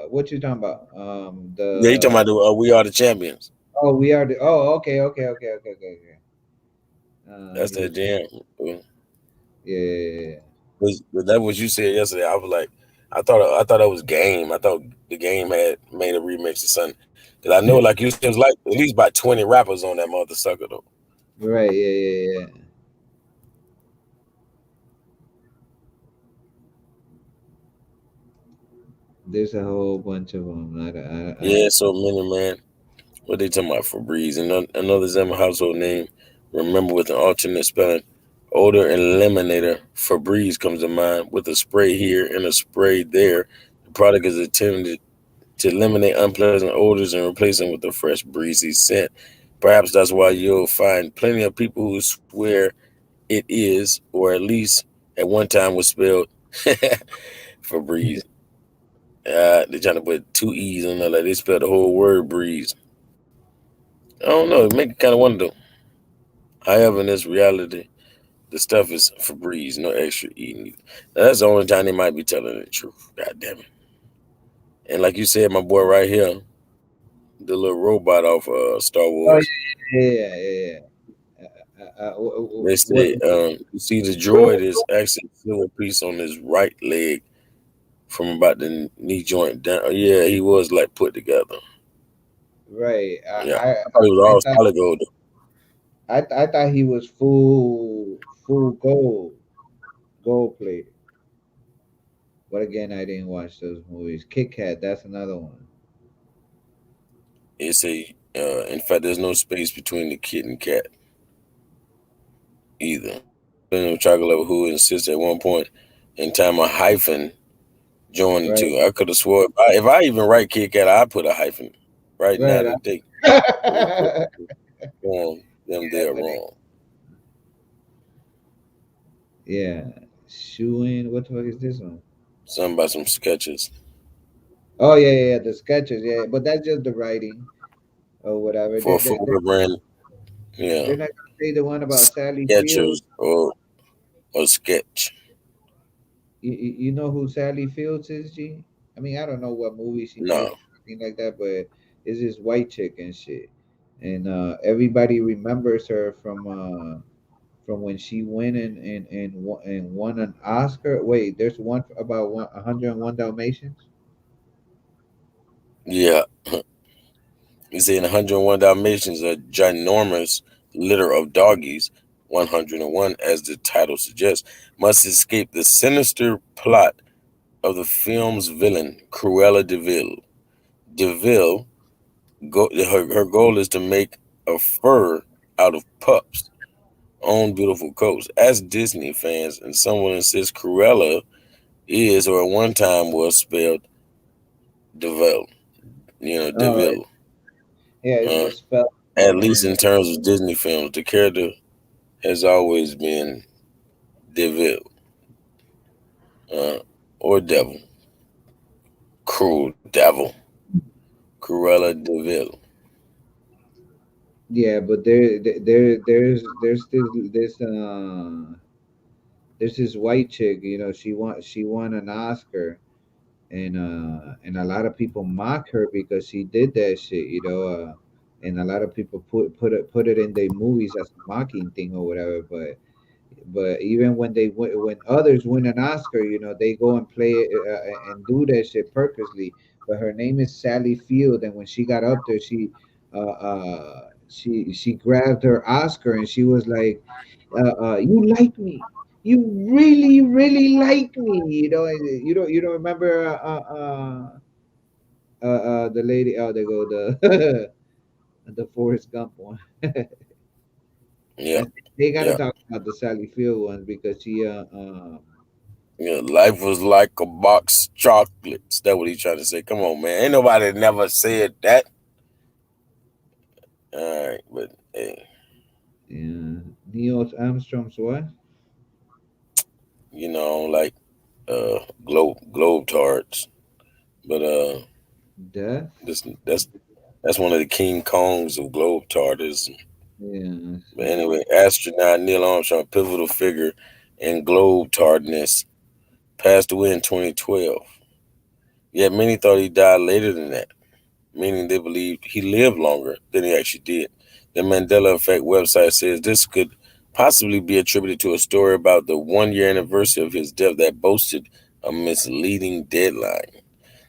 What you talking about? Yeah, you talking The about the We Are the Champions. Oh, we are the. Oh, okay, okay. That's He that was. jam. Yeah, yeah, yeah. But that what you said yesterday. I was like, I thought that was Game. I thought the Game had made a remix or something. Cause I know, like you said, it was like at least about 20 rappers on that mother sucker though. Right. Yeah, yeah, yeah. There's a whole bunch of them. Yeah, so many, man. What they talking about? Febreze, another Zimmer household name. Remember with an alternate spelling. Odor eliminator Febreze comes to mind with a spray here and a spray there. The product is intended to eliminate unpleasant odors and replace them with a fresh, breezy scent. Perhaps that's why you'll find plenty of people who swear it is, or at least at one time was spelled Febreze. They're trying to put two E's on there, like they spelled the whole word breeze. I don't know. It make you kind of wonder though. However, in this reality, the stuff is Febreze, no extra E. Now, that's the only time they might be telling the truth. God damn it. And like you said, my boy right here, the little robot off Star Oh Wars. yeah, yeah, yeah, yeah. They What? say you see the droid is actually a silver piece on his right leg from about the knee joint down. Yeah, he was like put together. Right. Yeah, I thought it was I all thought solid gold. I thought he was full gold plated. But again, I didn't watch those movies. Kit Kat, that's another one. It's a in fact, there's no space between the kid and cat either. Then chocolate who insists at one point in time a hyphen joined the Right. two. I could have swore if I even write Kit Kat, I put a hyphen right now Right. today. Wrong, them Yeah, there but wrong. yeah. Shoeing. What the fuck is this one? Something about some sketches Oh yeah, yeah, yeah. The sketches. Yeah, but that's just the writing or whatever. for a footwear brand. Yeah, They're not gonna say the one about Sally Skechers Fields. or sketch. You know who Sally Fields is, G? I mean, I don't know what movie she played No, or anything like that, but it's this white chick and shit. And everybody remembers her from when she went and won an Oscar. Wait, there's one about 101 Dalmatians. yeah. You see, in 101 Dalmatians, a ginormous litter of doggies, 101 as the title suggests, must escape the sinister plot of the film's villain, Cruella de Vil. DeVille, her goal is to make a fur out of pups, own beautiful coats. As Disney fans, and someone insists Cruella is, or at one time was spelled DeVille, Oh DeVille. yeah, Uh, it's spelled at least different. in terms of Disney films, the character has always been DeVille, uh, or Devil, cruel devil, Cruella DeVille. Yeah, but there's this white chick. She won an Oscar, and a lot of people mock her because she did that shit. And a lot of people put it in their movies as a mocking thing or whatever. But even when others win an Oscar, they go and play it and do that shit purposely. But her name is Sally Field, and when she got up there, she grabbed her Oscar and she was like, "You like me? You really, really like me?" And you don't remember the lady? Oh, they go the the Forrest Gump one. Yeah, And they got to yeah, talk about the Sally Field one because she yeah. Life was like a box of chocolates. That's what he's trying to say. Come on, man. Ain't nobody never said that. All right, but hey, yeah, Neil Armstrong's what? like globe tarts. But Death? this that's one of the King Kongs of globe tarters. Yeah, I But see. anyway, astronaut Neil Armstrong, pivotal figure in globe tardness, passed away in 2012. Yet many thought he died later than that, meaning they believed he lived longer than he actually did. The Mandela Effect website says this could possibly be attributed to a story about the 1 year anniversary of his death that boasted a misleading deadline.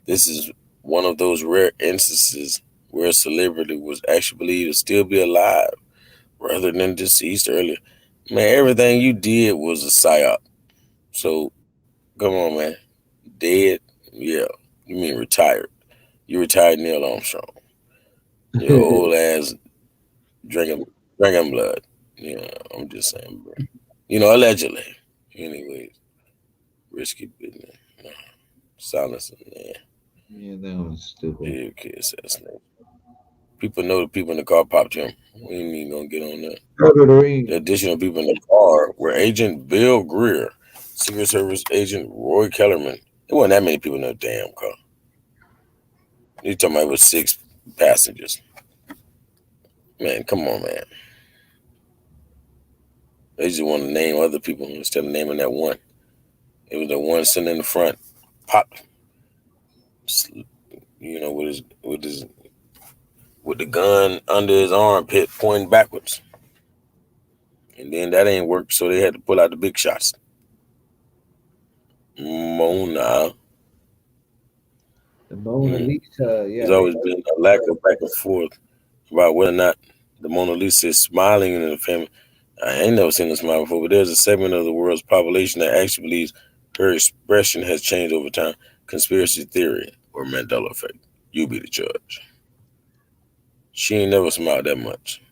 This is one of those rare instances where a celebrity was actually believed to still be alive rather than deceased earlier. Man, everything you did was a psyop. So come on, man. Dead? Yeah. You mean retired? You retired Neil Armstrong. Your old ass drinking blood. Yeah, I'm just saying, bro. Allegedly. Anyways, risky business. Nah, silencing, man. Yeah, that was stupid. JFK assassination. People know the people in the car popped him. We ain't even gonna get on that. Lord of the The Rings. additional people in the car were Agent Bill Greer, Secret Service Agent Roy Kellerman. There wasn't that many people in that damn car. You talking about it was 6 passengers. Man, come on, man. They just want to name other people instead of naming that one. It was the one sitting in the front, popped, with the gun under his armpit pointing backwards. And then that ain't worked, so they had to pull out the big shots. Mona. The Mona Mm. Lisa. There's Yeah, always been a lack of back and forth about whether or not the Mona Lisa is smiling in the family. I ain't never seen her smile before, but there's a segment of the world's population that actually believes her expression has changed over time. Conspiracy theory or Mandela effect. You be the judge. She ain't never smiled that much.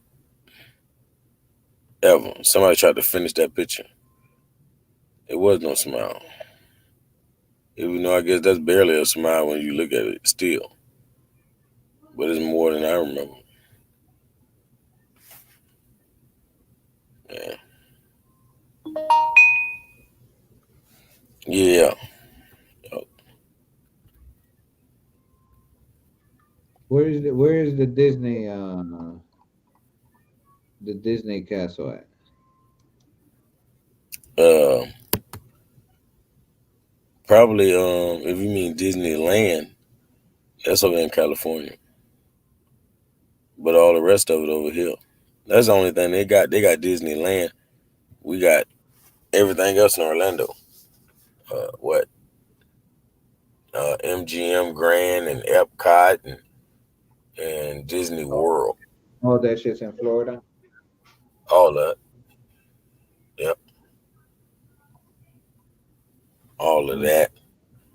Ever. Somebody tried to finish that picture. It was no smile. Even though I guess that's barely a smile when you look at it still. But it's more than I remember. Yeah. Yeah. where is the Disney castle at? Uh, Probably if you mean Disneyland, that's over in California. But all the rest of it over here. That's the only thing they got. They got Disneyland. We got everything else in Orlando. What? MGM Grand and Epcot and Disney World. Oh, that shit's in Florida. All that. Yep. All of that.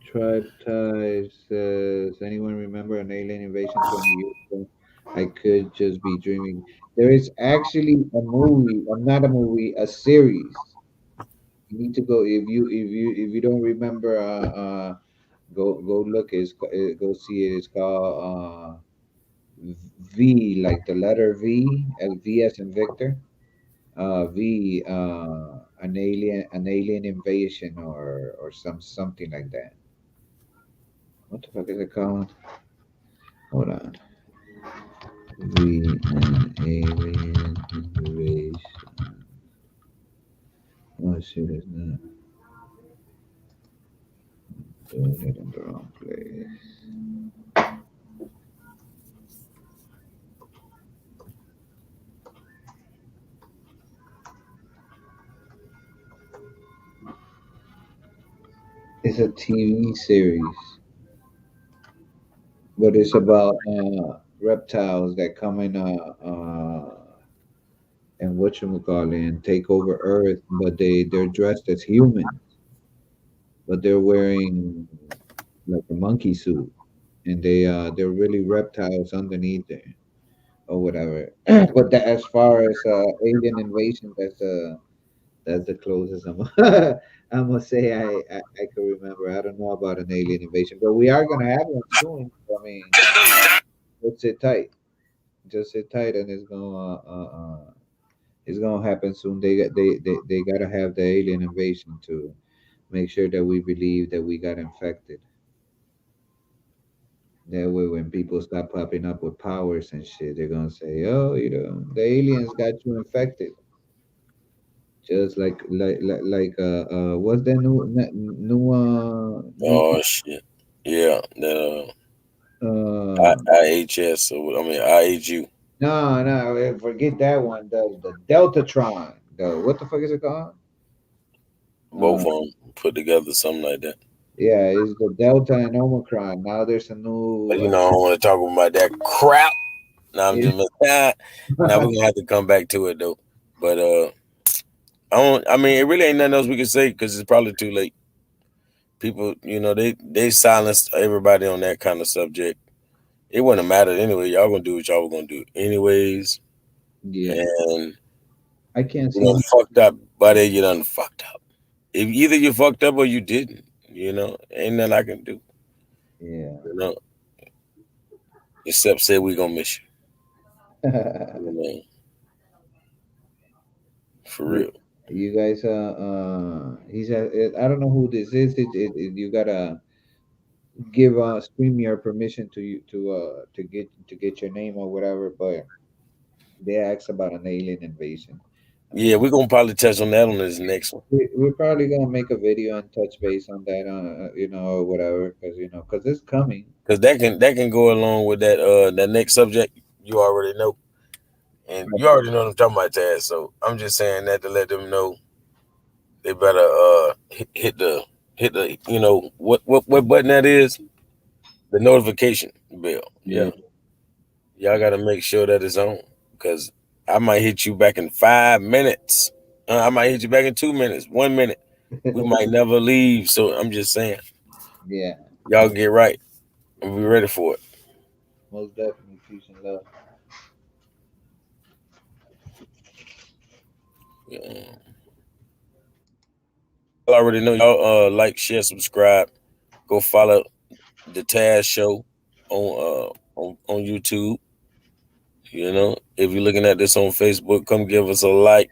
Tribe Ties says, anyone remember an alien invasion 20 years ago? I could just be dreaming. There is actually a movie, not a movie, a series. You need to go if you don't remember. Go look. Go see it. It's called V, like the letter V, V as in Victor. V, an alien invasion or something like that. What the fuck is it called? Hold on. V, an alien invasion. Oh shit, it's not doing it in the wrong place. It's a TV series, but it's about reptiles that come in and whatchamacallit and take over Earth, but they're dressed as humans, but they're wearing like a monkey suit, and they're really reptiles underneath there or whatever. But as far as alien invasion, that's the closest I'm gonna say I can remember. I don't know about an alien invasion, but we are gonna have one soon. I mean, let's sit tight. Just sit tight, and it's gonna happen soon. They gotta have the alien invasion to make sure that we believe that we got infected. That way, when people start popping up with powers and shit, they're gonna say, "Oh, the aliens got you infected." Just like what's that new Oh shit. Yeah, the Uh, IHS. IHU. no, forget that one. The Deltatron. The what the fuck is it called? Both Uh, of them put together, something like that. yeah, it's the Delta and Omicron. Now there's a But new. I don't want to talk about that crap. Now I'm Yeah. just now we're gonna have to come back to it though. But I don't. I mean, it really ain't nothing else we can say because it's probably too late. People, they silenced everybody on that kind of subject. It wouldn't have mattered anyway. Y'all gonna do what y'all were gonna do anyways, Yeah, and I can't you see. done fucked up. Buddy, you done fucked up. If either you fucked up or you didn't, ain't nothing I can do. Yeah. You know, except say we gonna miss you. You know, for real. You guys, he said, I don't know who this is. You gotta give Stream your permission to you to get your name or whatever. But they asked about an alien invasion. Yeah, we're gonna probably touch on that on this next one We're probably gonna make a video and touch base on that, or whatever, because it's coming. because that can go along with that next subject. You already know, and you already know what I'm talking about, Taz. So I'm just saying that to let them know they better hit the what button that is, the notification bell. Yeah. Yeah, y'all got to make sure that it's on because I might hit you back in 5 minutes. I might hit you back in 2 minutes, 1 minute. We might never leave. So I'm just saying, Yeah. y'all get right and be ready for it. Most definitely, peace and love. Yeah. I already know y'all like, share, subscribe. Go follow the Taz Show on YouTube. If you're looking at this on Facebook, come give us a like.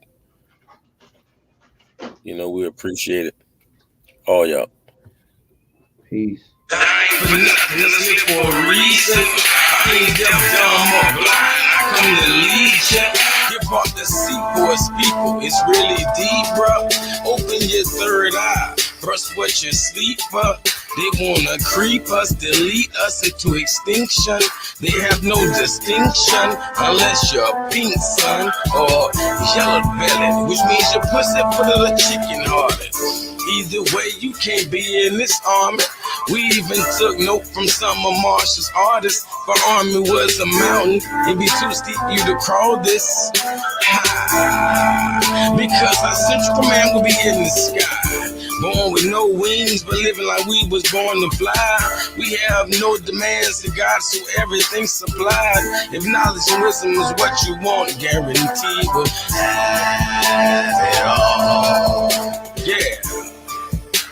We appreciate it. All y'all. Peace. For nothing, live for a reason. I ain't deaf, dumb, or blind. I come to lead ya. Hip hop the seat for its people. It's really deep, bro. Open your third eye. Brush what you sleep for. They wanna creep us, delete us into extinction. They have no distinction unless you're pink, son, or yellow belly, which means your pussy put a little chicken hearted. Either way, you can't be in this army. We even took note from some of Marshall's artists. For army was a mountain, it'd be too steep you to crawl this. Because our central command will be in the sky. Born with no wings, but living like we was born to fly. We have no demands to God, so everything's supplied. If knowledge and wisdom is what you want, guaranteed we'll have it all. Yeah.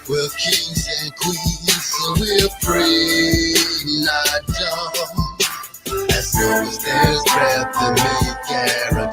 We're kings and queens, so we're free, not dumb. As long as there's breath to make guarantee.